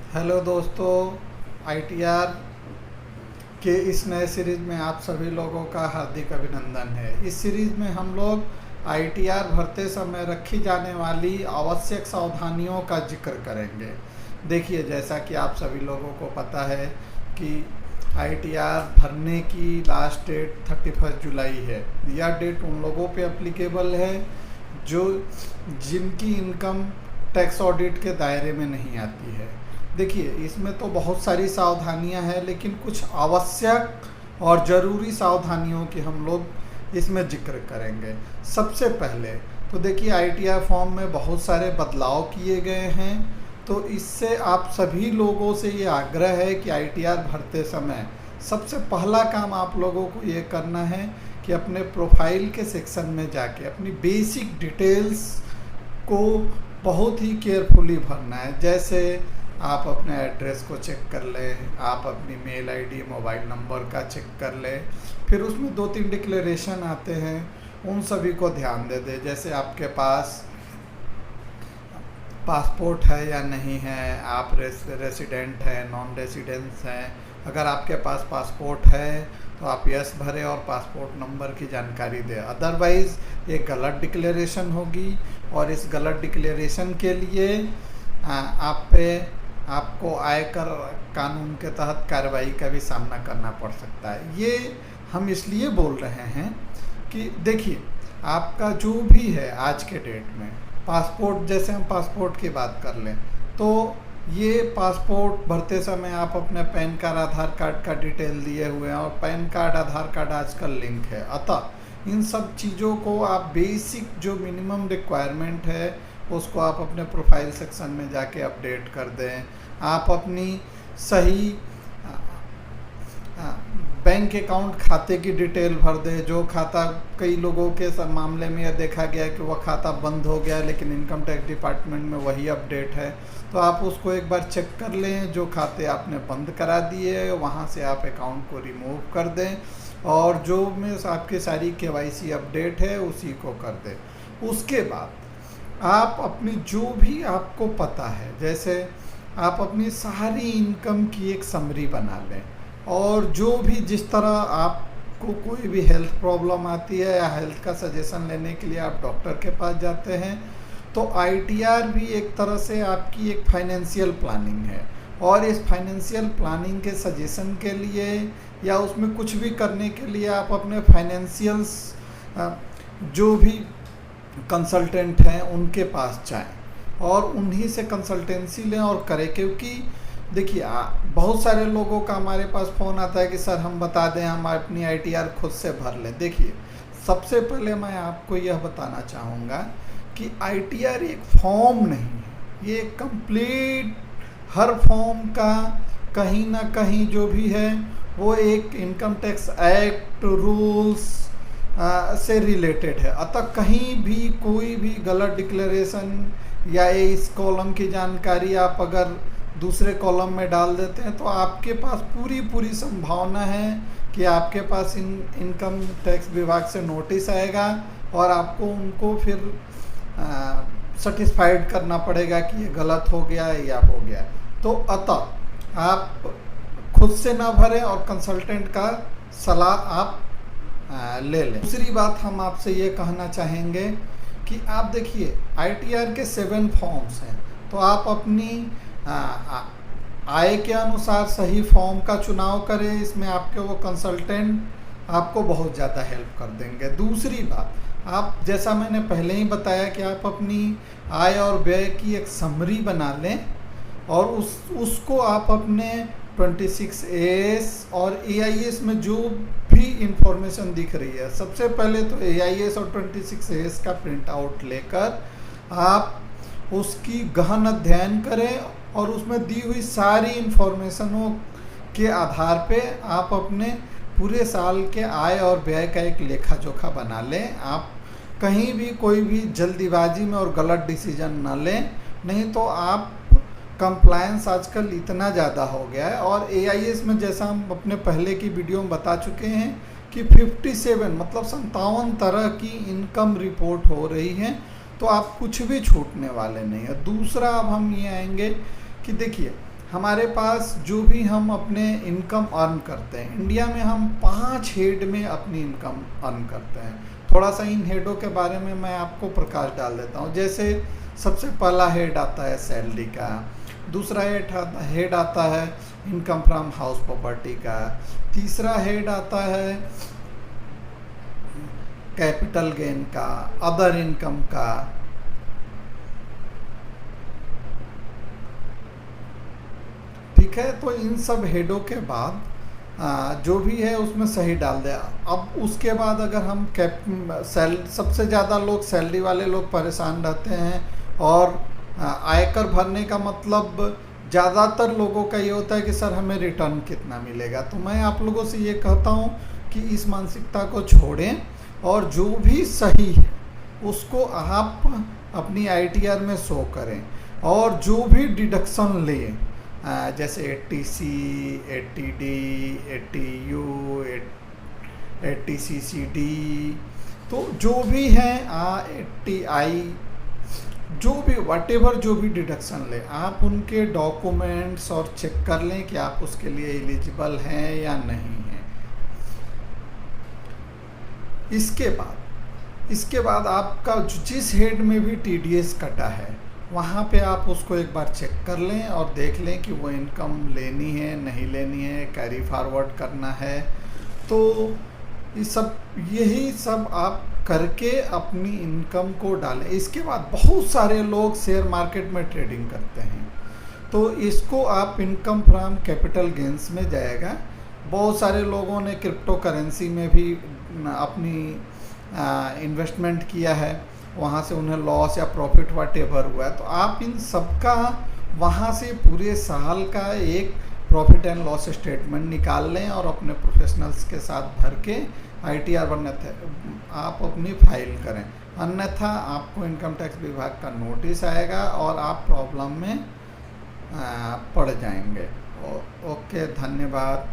Hello दोस्तों, ITR के इस नए सीरीज़ में आप सभी लोगों का हार्दिक अभिनंदन है। इस सीरीज़ में हम लोग आईटीआर भरते समय रखी जाने वाली आवश्यक सावधानियों का जिक्र करेंगे। देखिए, जैसा कि आप सभी लोगों को पता है कि आईटीआर भरने की लास्ट डेट 31 जुलाई है। यह डेट उन लोगों पे एप्लीकेबल है जो जिनकी इनकम टैक्स ऑडिट के दायरे में नहीं आती है। देखिए, इसमें तो बहुत सारी सावधानियां हैं, लेकिन कुछ आवश्यक और ज़रूरी सावधानियों की हम लोग इसमें जिक्र करेंगे। सबसे पहले तो देखिए, आईटीआर फॉर्म में बहुत सारे बदलाव किए गए हैं। तो इससे आप सभी लोगों से ये आग्रह है कि आईटीआर भरते समय सबसे पहला काम आप लोगों को ये करना है कि अपने प्रोफाइल के सेक्शन में जाके अपनी बेसिक डिटेल्स को बहुत ही केयरफुली भरना है। जैसे आप अपने एड्रेस को चेक कर लें, आप अपनी मेल आईडी, मोबाइल नंबर का चेक कर लें। फिर उसमें 2-3 डिक्लेरेशन आते हैं, उन सभी को ध्यान दे दें। जैसे आपके पास पासपोर्ट है या नहीं है, आप रेसिडेंट हैं, नॉन रेसिडेंस हैं। अगर आपके पास पासपोर्ट है तो आप यस भरें और पासपोर्ट नंबर की जानकारी दें। अदरवाइज़ ये गलत डिक्लेरेशन होगी और इस गलत डिक्लेरेशन के लिए आपको आयकर कानून के तहत कार्रवाई का भी सामना करना पड़ सकता है। ये हम इसलिए बोल रहे हैं कि देखिए, आपका जो भी है आज के डेट में पासपोर्ट, जैसे हम पासपोर्ट की बात कर लें तो ये पासपोर्ट भरते समय आप अपने पैन कार्ड, आधार कार्ड का डिटेल दिए हुए हैं और पैन कार्ड, आधार कार्ड आजकल लिंक है। अतः इन सब चीज़ों को आप बेसिक जो मिनिमम रिक्वायरमेंट है उसको आप अपने प्रोफाइल सेक्शन में जाके अपडेट कर दें। आप अपनी सही बैंक अकाउंट खाते की डिटेल भर दें। जो खाता, कई लोगों के सब मामले में यह देखा गया कि वह खाता बंद हो गया लेकिन इनकम टैक्स डिपार्टमेंट में वही अपडेट है, तो आप उसको एक बार चेक कर लें। जो खाते आपने बंद करा दिए वहाँ से आप अकाउंट को रिमूव कर दें और जो में आपकी सारी केवाईसी अपडेट है उसी को कर दें। उसके बाद आप अपनी जो भी आपको पता है, जैसे आप अपनी सारी इनकम की एक समरी बना लें और जो भी जिस तरह आपको कोई भी हेल्थ प्रॉब्लम आती है या हेल्थ का सजेशन लेने के लिए आप डॉक्टर के पास जाते हैं, तो आईटीआर भी एक तरह से आपकी एक फाइनेंशियल प्लानिंग है। और इस फाइनेंशियल प्लानिंग के सजेशन के लिए या उसमें कुछ भी करने के लिए आप अपने फाइनेंशियल्स जो भी कंसल्टेंट हैं उनके पास जाएं और उन्हीं से कंसल्टेंसी लें और करें। क्योंकि देखिए, बहुत सारे लोगों का हमारे पास फ़ोन आता है कि सर हम बता दें, हम अपनी आईटीआर खुद से भर लें। देखिए, सबसे पहले मैं आपको यह बताना चाहूँगा कि आईटीआर एक फॉर्म नहीं है, ये एक कंप्लीट हर फॉर्म का कहीं ना कहीं जो भी है वो एक इनकम टैक्स एक्ट रूल्स से रिलेटेड है। अतः कहीं भी कोई भी गलत डिक्लेरेशन या इस कॉलम की जानकारी आप अगर दूसरे कॉलम में डाल देते हैं तो आपके पास पूरी संभावना है कि आपके पास इनकम टैक्स विभाग से नोटिस आएगा और आपको उनको फिर सेटिस्फाइड करना पड़ेगा कि ये गलत हो गया है या हो गया। तो अतः आप खुद से ना भरें और कंसल्टेंट का सलाह आप ले लें। दूसरी बात हम आपसे ये कहना चाहेंगे कि आप देखिए, आईटीआर के 7 फॉर्म्स हैं, तो आप अपनी आय के अनुसार सही फॉर्म का चुनाव करें। इसमें आपके वो कंसल्टेंट आपको बहुत ज़्यादा हेल्प कर देंगे। दूसरी बात, आप जैसा मैंने पहले ही बताया कि आप अपनी आय और व्यय की एक समरी बना लें और उसको आप अपने 26AS और AIS में जो भी इंफॉर्मेशन दिख रही है, सबसे पहले तो AIS और 26AS का प्रिंट आउट लेकर आप उसकी गहन अध्ययन करें और उसमें दी हुई सारी इंफॉर्मेशनों के आधार पे आप अपने पूरे साल के आय और व्यय का एक लेखा जोखा बना लें। आप कहीं भी कोई भी जल्दीबाजी में और गलत डिसीजन ना लें, नहीं तो आप कंप्लायंस आजकल इतना ज़्यादा हो गया है। और AIS में जैसा हम अपने पहले की वीडियो में बता चुके हैं कि 57 मतलब 57 तरह की इनकम रिपोर्ट हो रही हैं, तो आप कुछ भी छूटने वाले नहीं है। दूसरा, अब हम ये आएंगे कि देखिए, हमारे पास जो भी हम अपने इनकम अर्न करते हैं, इंडिया में हम 5 हेड में अपनी इनकम अर्न करते हैं। थोड़ा सा इन हेडों के बारे में मैं आपको प्रकाश डाल देता हूँ। जैसे सबसे पहला हेड आता है सैलरी का, दूसरा हेड आता है इनकम फ्रॉम हाउस प्रॉपर्टी का, तीसरा हेड आता है कैपिटल गेन का, अदर इनकम का, ठीक है। तो इन सब हेडों के बाद जो भी है उसमें सही डाल दे। अब उसके बाद अगर हम सबसे ज़्यादा लोग सैलरी वाले लोग परेशान रहते हैं, और आयकर भरने का मतलब ज़्यादातर लोगों का ये होता है कि सर हमें रिटर्न कितना मिलेगा। तो मैं आप लोगों से ये कहता हूँ कि इस मानसिकता को छोड़ें, और जो भी सही है उसको आप अपनी ITR में शो करें, और जो भी डिडक्शन लें, जैसे 80C, 80D, 80U, 80CCD, तो जो भी हैं 80I, जो भी व्हाटएवर जो भी डिडक्शन ले, आप उनके डॉक्यूमेंट्स और चेक कर लें कि आप उसके लिए एलिजिबल हैं या नहीं हैं। इसके बाद आपका जिस हेड में भी TDS कटा है वहाँ पे आप उसको एक बार चेक कर लें और देख लें कि वो इनकम लेनी है, नहीं लेनी है, कैरी फॉरवर्ड करना है। तो यही सब आप करके अपनी इनकम को डालें। इसके बाद बहुत सारे लोग शेयर मार्केट में ट्रेडिंग करते हैं, तो इसको आप इनकम फ्रॉम कैपिटल गेंस में जाएगा। बहुत सारे लोगों ने क्रिप्टो करेंसी में भी अपनी इन्वेस्टमेंट किया है, वहाँ से उन्हें लॉस या प्रॉफिट व्हाटएवर हुआ है। तो आप इन सब का वहाँ से पूरे साल का एक प्रॉफिट एंड लॉस स्टेटमेंट निकाल लें और अपने प्रोफेशनल्स के साथ भर के ITR आप अपनी फाइल करें। अन्यथा आपको इनकम टैक्स विभाग का नोटिस आएगा और आप प्रॉब्लम में पड़ जाएंगे। ओके, धन्यवाद।